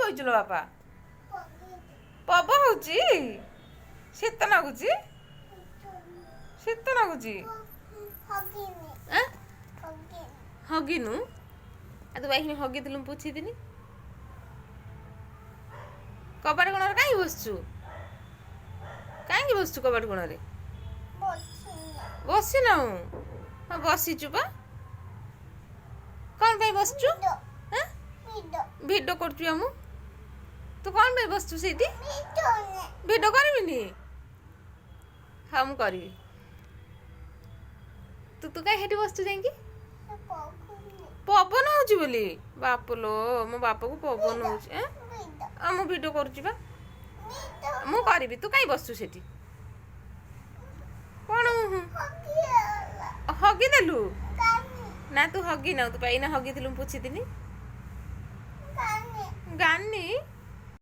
ହଉଚୁ ଲୋ ବାପା ପବନ ହଉଛି ଶୀତ ଲାଗୁଛି ଶୀତ ଲାଗୁଛି ହଗିନୁ ଆଉ ତୁ ବାଇକିନି ହଗିଥିଲୁ ମୁଁ ପୁଛିଥିନି କବାଟ କୋଣରେ କାହିଁକି ବସିଛୁ କବାଟ କୋଣରେ ବସିନାହୁଁ ହଁ ବସିଛୁ ବା କ'ଣ ପାଇଁ ବସିଛୁ ଭିଡ଼ିଓ କରୁଛୁ ମୁଁ ତୁ କ'ଣ ପାଇଁ ବସିଛୁ ସେଇଠି ଭିଡ଼ିଓ କରିବିନି ହଁ ମୁଁ କରିବି ତୁ କାହିଁ ସେଠି ବସିଛୁ ଯାଇକି ପବନ ହଉଛି ବୋଲି ବାପ ଲୋ ମୋ ବାପାକୁ ପବନ ହଉଛି ମୁଁ ଭିଡ଼ିଓ କରୁଛି ବା ମୁଁ କରିବି ତୁ କାହିଁ ବସିଛୁ ସେଠି କ'ଣ ହଗିଦେଲୁ ନା ତୁ ହଗିନାଉ ତୁ ଏଇନା ହଗିଥିଲୁ ମୁଁ ପୁଛିଥିନି ଗାନି